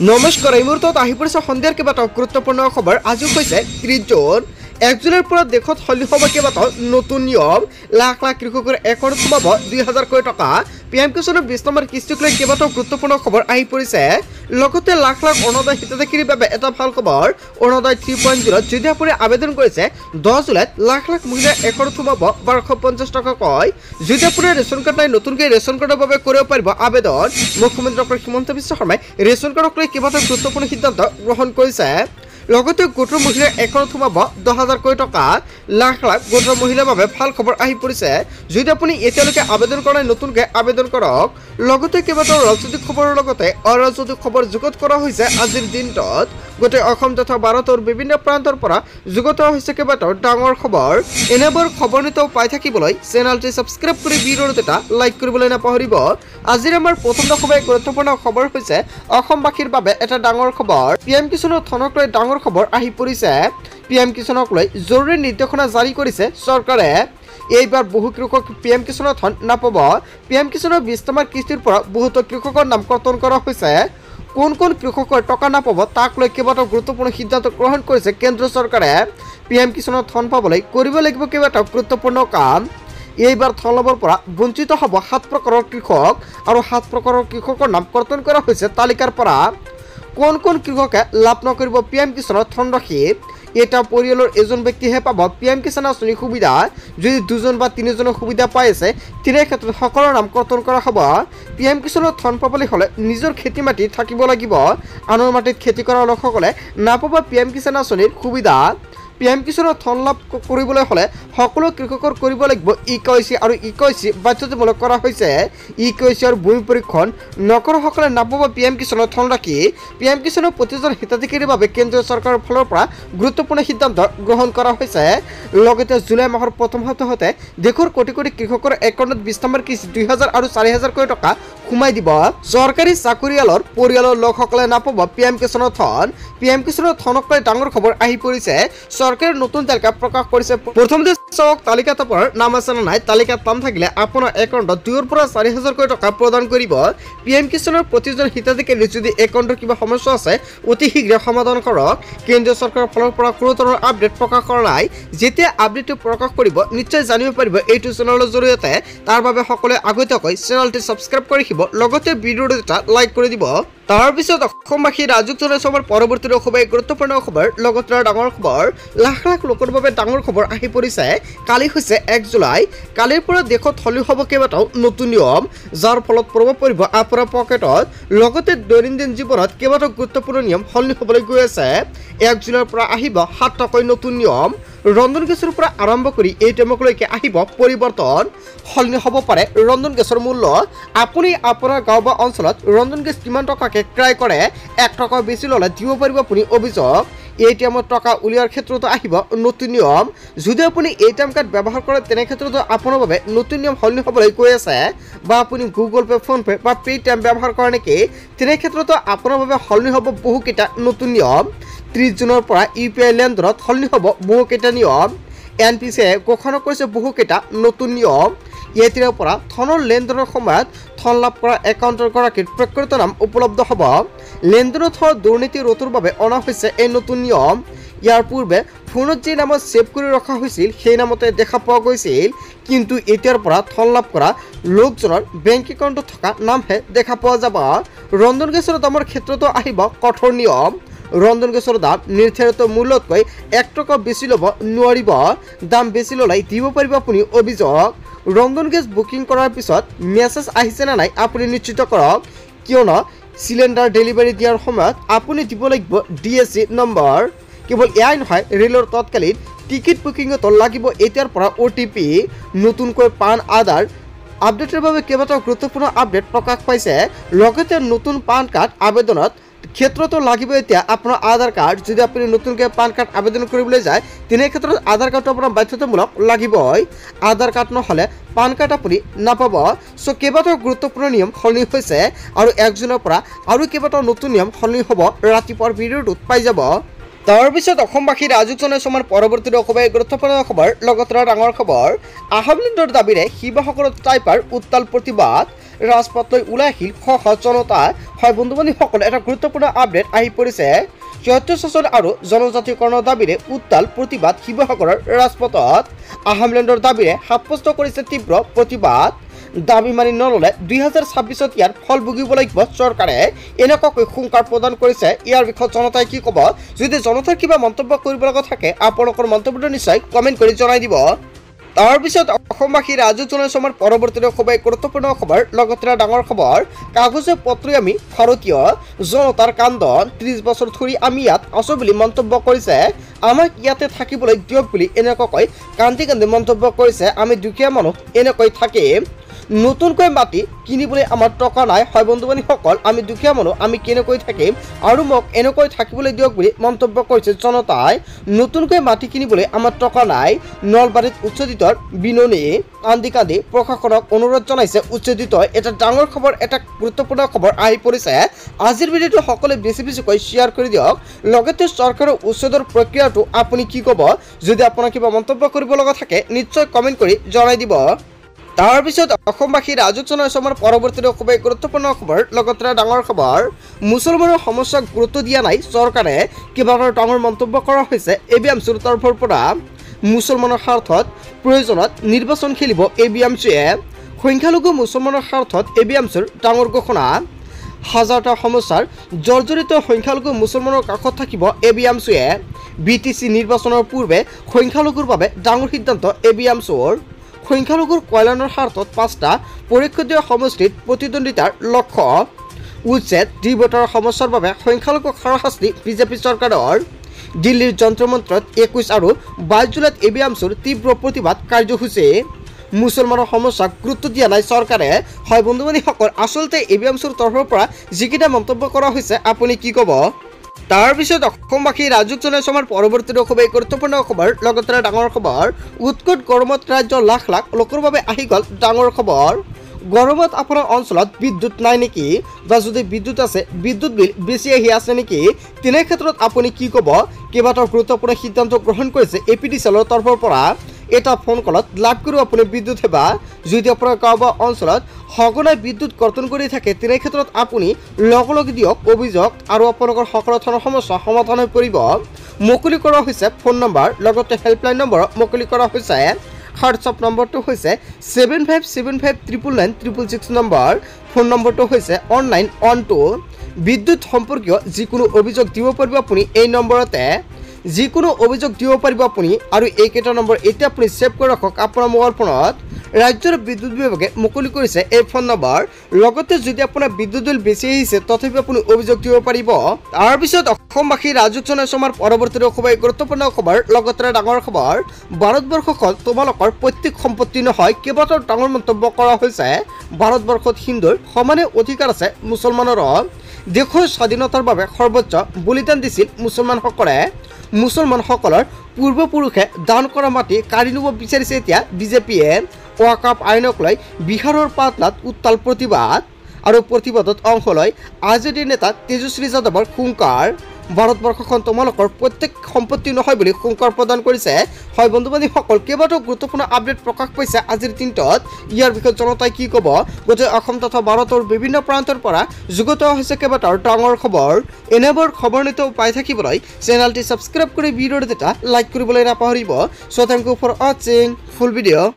নমস্কাৰ এই মুহূৰ্তত আহি পৰিছে সন্ধিয়াৰ কেইবাটাও গুৰুত্বপূৰ্ণ খবৰ। আজি হৈছে ৩০ জুন। ১ জুলাইৰ পৰা দেশত সলনি হ'ব কেইবাটাও নতুন নিয়ম। লাখ লাখ কৃষকৰ একাউণ্টত সোমাব ২০০০ কোটি টকা। PM কিষাণৰ ২০ নম্বৰ কিস্তিক লৈ কেইবাটাও গুৰুত্বপূৰ্ণ খবৰ আহি পৰিছে। লগতে লাখ লাখ অৰুণোদয় হিতাধিকাৰীৰ বাবে এটা ভাল খবৰ। অৰুণোদয় 3.0 যদি আপুনি আবেদন কৰিছে 10 জুলাইত লাখ লাখ মহিলাৰ একাউণ্টত সোমাব ১২৫০ টকাকৈ। যদি আপোনাৰ ৰেচন কাৰ্ড নাই নতুনকৈ ৰেচন কাৰ্ডৰ বাবে কৰিব পাৰিব আবেদন। মুখ্যমন্ত্ৰী ডক্টৰ হিমন্ত বিশ্ব শৰ্মাই ৰেচন কাৰ্ডক লৈ কেইবাটাও গুৰুত্বপূৰ্ণ সিদ্ধান্ত গ্ৰহণ কৰিছে। লগতে গোটৰ মহিলাৰ একাউণ্টত সোমাব ১০,০০০ কোটি টকা। লাখ লাখ গোটৰ মহিলাৰ বাবে ভাল খবৰ আহি পৰিছে। যদি আপুনি এতিয়ালৈকে আবেদন কৰা নাই নতুনকৈ আবেদন কৰক। লগতে কেইবাটাও ৰাজনৈতিক খবৰৰ লগতে অৰাজনৈতিক খবৰ যুগুত কৰা হৈছে আজিৰ দিনটোত। গোটেই অসম তথা ভাৰতৰ বিভিন্ন প্ৰান্তৰ পৰা যুগুত হৈছে কেইবাটাও ডাঙৰ খবৰ। এনেবোৰ খবৰ নিতৌ পাই থাকিবলৈ চেনেলটি ছাবস্ক্ৰাইব কৰি ভিডিঅ'টো এটা লাইক কৰিবলৈ নাপাহৰিব। আজিৰ আমাৰ প্ৰথম গুৰুত্বপূৰ্ণ খবৰ হৈছে অসমবাসীৰ বাবে এটা ডাঙৰ খবৰ। PM কিষাণৰ ধনক লৈ ডাঙৰ খবৰ আহি পৰিছে। PM কিষাণক লৈ জৰুৰী নিৰ্দেশনা জাৰি কৰিছে চৰকাৰে। এইবাৰ বহু কৃষক PM কিষাণৰ ধন নাপাব। PM কিষাণৰ ২০ নম্বৰ কিস্তিৰ পৰা বহুতো কৃষকৰ নাম কৰ্তন কৰা হৈছে। কোন কোন কৃষকৰ টকা নাপাব তাক লৈ কেইবাটাও গুৰুত্বপূৰ্ণ সিদ্ধান্ত গ্ৰহণ কৰিছে কেন্দ্ৰ চৰকাৰে। PM কিষাণৰ ধন পাবলৈ কৰিব লাগিব কেইবাটাও গুৰুত্বপূৰ্ণ কাম। এইবাৰ ধন লাভৰ পৰা বঞ্চিত হ'ব ৭ প্ৰকাৰৰ কৃষক আৰু ৭ প্ৰকাৰৰ কৃষকৰ নাম কৰ্তন কৰা হৈছে তালিকাৰ পৰা। কোন কোন কৃষকে লাভ নকৰিব PM কিষাণৰ ধনৰাশি। এটা পৰিয়ালৰ এজন ব্যক্তিহে পাব PM কিষাণ আঁচনিৰ সুবিধা। যদি ২জন বা ৩জনৰ সুবিধা পাই আছে তেনে ক্ষেত্ৰত সকলৰ নাম কৰ্তন কৰা হ'ব। PM কিষাণৰ ধন পাবলৈ হ'লে নিজৰ খেতি মাটি থাকিব লাগিব। আনৰ মাটিত খেতি কৰা লোকসকলে নাপাব PM কিষাণ আঁচনিৰ সুবিধা। PM কিষাণৰ ধন লাভ কৰিবলৈ হ'লে সকলো কৃষকৰ কৰিব লাগিব EKYC আৰু EKYC বাধ্যতামূলক কৰা হৈছে। EKYC আৰু ভূমি পৰীক্ষণ নকৰাসকলে নাপাব PM কিষাণৰ ধনৰাশি। PM কিষাণৰ প্ৰতিজন হিতাধিকাৰীৰ বাবে কেন্দ্ৰীয় চৰকাৰৰ ফালৰ পৰা গুৰুত্বপূৰ্ণ সিদ্ধান্ত গ্ৰহণ কৰা হৈছে। লগতে জুলাই মাহৰ প্ৰথম সপ্তাহতে দেশৰ কোটি কোটি কৃষকৰ একাউণ্টত ২০ নম্বৰ কিস্তি ২০০০ আৰু ৪০০০ কোটি টকা সোমাই দিব। চৰকাৰী চাকৰিয়ালৰ পৰিয়ালৰ লোকসকলে নাপাব PM কিষাণৰ ধন। PM কিষাণৰ ধনক লৈ ডাঙৰ খবৰ আহি পৰিছে। চৰকাৰে নতুন তালিকা প্ৰকাশ কৰিছে। প্ৰথমতে চাওক তালিকাত আপোনাৰ নাম আছে নে নাই। তালিকাত নাম থাকিলে আপোনাৰ একাউণ্টত ২ৰ পৰা ৪০০০ কোটি টকা প্ৰদান কৰিব। PM কিষাণৰ প্ৰতিজন হিতাধিকাৰীৰ যদি একাউণ্টৰ কিবা সমস্যা আছে অতি শীঘ্ৰে সমাধান কৰক। কেন্দ্ৰীয় চৰকাৰৰ ফালৰ পৰা কোনো ধৰণৰ আপডেট প্ৰকাশ কৰা নাই। যেতিয়া আপডেটটো প্ৰকাশ কৰিব নিশ্চয় জানিব পাৰিব এইটো চেনেলৰ জৰিয়তে। তাৰ বাবে সকলোৱে আগতীয়াকৈ চেনেলটি ছাবস্ক্ৰাইব কৰি ৰাখিব। লগতে ভিডিঅ'টো এটা লাইক কৰি দিব। তাৰপিছত অসমবাসী ৰাজুক জনাইছো আমাৰ পৰৱৰ্তী খুবেই গুৰুত্বপূৰ্ণ খবৰ। লগতে ডাঙৰ খবৰ লাখ লাখ লোকৰ বাবে ডাঙৰ খবৰ আহি পৰিছে। কালি হৈছে ১ জুলাই। কালিৰ পৰা দেশত সলনি হ'ব কেইবাটাও নতুন নিয়ম যাৰ ফলত প্ৰভাৱ পৰিব আপোনাৰ পকেটত। লগতে দৈনন্দিন জীৱনত কেইবাটাও গুৰুত্বপূৰ্ণ নিয়ম সলনি হ'বলৈ গৈ আছে। ১ জুলাইৰ পৰা আহিব ৭টাকৈ নতুন নিয়ম। ৰন্ধন গেছৰ পৰা আৰম্ভ কৰি ATM-লৈকে আহিব পৰিৱৰ্তন। সলনি হ'ব পাৰে ৰন্ধন গেছৰ মূল্য। আপুনি আপোনাৰ গাঁও বা অঞ্চলত ৰন্ধন গেছ কিমান টকাকৈ ক্ৰয় কৰে ১ টকা বেছি ল'লে দিব পাৰিব আপুনি অভিযোগ। ATM-ত টকা উলিওৱাৰ ক্ষেত্ৰতো আহিব নতুন নিয়ম। যদি আপুনি ATM কাৰ্ড ব্যৱহাৰ কৰে তেনে ক্ষেত্ৰতো আপোনাৰ বাবে নতুন নিয়ম সলনি হ'বলৈ গৈ আছে। বা আপুনি গুগল পে' ফোন পে' বা পে'টিএম ব্যৱহাৰ কৰে নেকি তেনে ক্ষেত্ৰতো আপোনাৰ বাবে সলনি হ'ব বহুকেইটা নতুন নিয়ম। ৩০ জুনৰ পৰা UPI লেনদেনত সলনি হ'ব বহুকেইটা নিয়ম। NPCIয়ে ঘোষণা কৰিছে বহুকেইটা নতুন নিয়ম। ইয়াৰ পৰা ধনৰ লেনদেনৰ সময়ত ধন লাভ কৰা একাউণ্টৰ গৰাকীৰ প্ৰকৃত নাম উপলব্ধ হ'ব। লেনদেনত হোৱা দুৰ্নীতি ৰোধৰ বাবে অনা হৈছে এই নতুন নিয়ম। ইয়াৰ পূৰ্বে ফোনত যি নামত ছেভ কৰি ৰখা হৈছিল সেই নামতে দেখা পোৱা গৈছিল। কিন্তু এতিয়াৰ পৰা ধন লাভ কৰা লোকজনৰ বেংক একাউণ্টত থকা নামহে দেখা পোৱা যাব। ৰন্ধন গেছৰ দামৰ ক্ষেত্ৰতো আহিব কঠোৰ নিয়ম। ৰন্ধন গেছৰ দাম নিৰ্ধাৰিত মূল্যতকৈ ১ টকা বেছি ল'ব নোৱাৰিব। দাম বেছি ল'লে দিব পাৰিব আপুনি অভিযোগ। ৰন্ধন গেছ বুকিং কৰাৰ পিছত মেছেজ আহিছে নে নাই আপুনি নিশ্চিত কৰক। কিয়নো চিলিণ্ডাৰ ডেলিভাৰী দিয়াৰ সময়ত আপুনি দিব লাগিব DSC নম্বৰ। কেৱল এয়াই নহয় ৰেলৰ তৎকালীন টিকেট বুকিঙতো লাগিব এতিয়াৰ পৰা OTP। নতুনকৈ পান আধাৰ আপডেটৰ বাবে কেইবাটাও গুৰুত্বপূৰ্ণ আপডেট প্ৰকাশ পাইছে। লগতে নতুন পান কাৰ্ড আবেদনত ক্ষেত্ৰতো লাগিব এতিয়া আপোনাৰ আধাৰ কাৰ্ড। যদি আপুনি নতুনকৈ পান কাৰ্ড আবেদন কৰিবলৈ যায় তেনে ক্ষেত্ৰত আধাৰ কাৰ্ডটো আপোনাৰ বাধ্যতামূলক লাগিবই। আধাৰ কাৰ্ড নহ'লে পান কাৰ্ড আপুনি নাপাব। কেইবাটাও গুৰুত্বপূৰ্ণ নিয়ম সলনি হৈছে আৰু ১ জুনৰ পৰা আৰু কেইবাটাও নতুন নিয়ম সলনি হ'ব। ৰাতিপুৱাৰ ভিডিঅ'টোত পাই যাব। তাৰপিছত অসমবাসী ৰাজুক জনাইছো আমাৰ পৰৱৰ্তী খুবেই গুৰুত্বপূৰ্ণ খবৰ। লগতে ডাঙৰ খবৰ আহমলিন্দৰ দাবীৰে শিৱসাগৰত টাইপাৰ উত্তাল প্ৰতিবাদ। ৰাজপথলৈ ওলাই আহিল শ শ জনতা। হয় বন্ধু বান্ধৱীসকলে এটা গুৰুত্বপূৰ্ণ আপডেট আহি পৰিছে। ৭৪ শাসন আৰু জনজাতিকৰণৰ দাবীৰে উত্তাল প্ৰতিবাদ শিৱসাগৰৰ ৰাজপথত। আসামলেণ্ডৰ দাবীৰে সাব্যস্ত কৰিছে তীব্ৰ প্ৰতিবাদ। দাবী মানি নল'লে ২০২৬ত ইয়াৰ ফল ভুগিব লাগিব চৰকাৰে, এনেকুৱাকৈ হুংকাৰ প্ৰদান কৰিছে। ইয়াৰ বিষয়ত জনতাই কি ক'ব? যদি জনতাৰ কিবা মন্তব্য কৰিব লগা থাকে আপোনালোকৰ মন্তব্যটো নিশ্চয় কমেণ্ট কৰি জনাই দিব। তাৰপিছত অসমবাসী ৰাজুক জনাইছোঁ আমাৰ পৰৱৰ্তী খুবেই গুৰুত্বপূৰ্ণ খবৰ, লগতে ডাঙৰ খবৰ। কাগজে পত্ৰই আমি ভাৰতীয়, জনতাৰ কান্দন, ৩০ বছৰ ধৰি আমি ইয়াত আছোঁ বুলি মন্তব্য কৰিছে। আমাক ইয়াতে থাকিবলৈ দিয়ক বুলি এনেকুৱাকৈ কান্দি কান্দি মন্তব্য কৰিছে। আমি দুখীয়া মানুহ এনেকৈ থাকিম, নতুনকৈ মাটি কিনিবলৈ আমাৰ টকা নাই। হয় বন্ধু বান্ধৱীসকল, আমি দুখীয়া মানুহ, আমি কেনেকৈ থাকিম আৰু মোক এনেকৈ থাকিবলৈ দিয়ক বুলি মন্তব্য কৰিছে জনতাই। নতুনকৈ মাটি কিনিবলৈ আমাৰ টকা নাই। নলবাৰীত উচ্ছেদিতৰ বিননি, কান্দি কান্দি প্ৰশাসনক অনুৰোধ জনাইছে উচ্ছেদিতই। এটা ডাঙৰ খবৰ, এটা গুৰুত্বপূৰ্ণ খবৰ আহি পৰিছে। আজিৰ ভিডিঅ'টো সকলোৱে বেছি বেছিকৈ শ্বেয়াৰ কৰি দিয়ক। লগতে চৰকাৰৰ উচ্ছেদৰ প্ৰক্ৰিয়াটো আপুনি কি ক'ব? যদি আপোনাৰ কিবা মন্তব্য কৰিব লগা থাকে নিশ্চয় কমেণ্ট কৰি জনাই দিব। তাৰপিছত অসমবাসী ৰাজুক জনাইছোঁ আমাৰ পৰৱৰ্তী খুবেই গুৰুত্বপূৰ্ণ খবৰ, লগতে ডাঙৰ খবৰ। মুছলমানৰ সমস্যাক গুৰুত্ব দিয়া নাই চৰকাৰে, কেইবাটাও ডাঙৰ মন্তব্য কৰা হৈছে ABMCৰ তৰফৰ পৰা। মুছলমানৰ স্বাৰ্থত প্ৰয়োজনত নিৰ্বাচন খেলিব ABMCয়ে। সংখ্যালঘু মুছলমানৰ স্বাৰ্থত ABMCৰ ডাঙৰ ঘোষণা। হাজাৰটা সমস্যাৰ জৰ্জৰিত সংখ্যালঘু মুছলমানৰ কাষত থাকিব ABMCয়ে। BTC নিৰ্বাচনৰ পূৰ্বে সংখ্যালঘুৰ বাবে ডাঙৰ সিদ্ধান্ত ABMCৰ। সংখ্যালঘুৰ কল্যাণৰ স্বাৰ্থত ৫টা পৰীক্ষণীয় সমষ্টিত প্ৰতিদ্বন্দ্বিতাৰ লক্ষ্য। উচ্ছেদ, তীব্ৰতাৰ সমস্যাৰ বাবে সংখ্যালঘুক হাৰাশাস্তি বিজেপি চৰকাৰৰ। দিল্লীৰ যন্ত্ৰ মন্ত্ৰত ২১ আৰু ২২ জুলাইত ABMCৰ তীব্ৰ প্ৰতিবাদ কাৰ্যসূচী। মুছলমানৰ সমস্যাক গুৰুত্ব দিয়া নাই চৰকাৰে। হয় বন্ধু বান্ধৱীসকল, আচলতে ABMCৰ তৰফৰ পৰা যিকেইটা মন্তব্য কৰা হৈছে আপুনি কি ক'ব? তাৰপিছত অসমবাসী ৰাজুক জনাইছোঁ আমাৰ পৰৱৰ্তী খুবেই গুৰুত্বপূৰ্ণ খবৰ, লগতে ডাঙৰ খবৰ। উৎকট গৰমত ৰাজ্যৰ লাখ লাখ লোকৰ বাবে আহি গ'ল ডাঙৰ খবৰ। গৰমত আপোনাৰ অঞ্চলত বিদ্যুৎ নাই নেকি? বা যদি বিদ্যুৎ আছে, বিদ্যুৎ বিল বেছি আহি আছে নেকি? তেনে ক্ষেত্ৰত আপুনি কি ক'ব? কেইবাটাও গুৰুত্বপূৰ্ণ সিদ্ধান্ত গ্ৰহণ কৰিছে APDCLৰ তৰফৰ পৰা। এটা ফোন কলত লাভ কৰিব আপুনি বিদ্যুৎ সেৱা। যদি আপোনাৰ গাঁও বা অঞ্চলত সঘনাই বিদ্যুৎ কৰ্তন কৰি থাকে তেনে ক্ষেত্ৰত আপুনি লগে লগে দিয়ক অভিযোগ আৰু আপোনালোকৰ সকলো ধৰণৰ সমস্যা সমাধান হৈ পৰিব। মুকলি কৰা হৈছে ফোন নম্বৰ, লগতে হেল্পলাইন নম্বৰ মুকলি কৰা হৈছে। হোৱাটছআপ নম্বৰটো হৈছে 7575999666 নম্বৰ। ফোন নম্বৰটো হৈছে 1912। বিদ্যুৎ সম্পৰ্কীয় যিকোনো অভিযোগ দিব পাৰিব আপুনি এই নম্বৰতে। যিকোনো অভিযোগ দিব পাৰিব আপুনি। আৰু এইকেইটা নম্বৰ এতিয়া আপুনি ছেভ কৰি ৰাখক আপোনাৰ মোবাইল ফোনত। ৰাজ্যৰ বিদ্যুৎ বিভাগে মুকলি কৰিছে এই ফোন নম্বৰ। লগতে যদি আপোনাৰ বিদ্যুৎ বিল বেছি আহিছে তথাপি আপুনি অভিযোগ দিব পাৰিব। তাৰপিছত অসমবাসী ৰাজুক জনাইছোঁ আমাৰ পৰৱৰ্তী খুবেই গুৰুত্বপূৰ্ণ খবৰ, লগতে ডাঙৰ খবৰ। ভাৰতবৰ্ষখন তোমালোকৰ পৈতৃক সম্পত্তি নহয়, কেইবাটাও ডাঙৰ মন্তব্য কৰা হৈছে। ভাৰতবৰ্ষত হিন্দুৰ সমানে অধিকাৰ আছে মুছলমানৰো। দেশৰ স্বাধীনতাৰ বাবে সৰ্বোচ্চ বলিদান দিছিল মুছলমানসকলে। মুছলমানসকলৰ পূৰ্বপুৰুষে দান কৰা মাটি কাঢ়ি নিব বিচাৰিছে এতিয়া বিজেপিয়ে। ৱাকাফ আইনক লৈ বিহাৰৰ পাটনাত উত্তাল প্ৰতিবাদ। আৰু প্ৰতিবাদত অংশ লৈ আৰজেডিৰ নেতা তেজস্বী যাদৱৰ হুংকাৰ। ভাৰতবৰ্ষখন তোমালোকৰ প্ৰত্যেক সম্পত্তি নহয় বুলি হুংকাৰ প্ৰদান কৰিছে। হয় বন্ধু বান্ধৱীসকল, কেইবাটাও গুৰুত্বপূৰ্ণ আপডেট প্ৰকাশ পাইছে আজিৰ দিনটোত। ইয়াৰ বিষয়ে জনতাই কি ক'ব? গোটেই অসম তথা ভাৰতৰ বিভিন্ন প্ৰান্তৰ পৰা যুগুত হৈছে কেইবাটাও ডাঙৰ খবৰ। এনেবোৰ খবৰ নিতৌ পাই থাকিবলৈ চেনেলটি ছাবস্ক্ৰাইব কৰি ভিডিঅ'টো এটা লাইক কৰিবলৈ নাপাহৰিব। চ' থেংক ইউ ফৰ ৱাচিং ফুল ভিডিঅ'।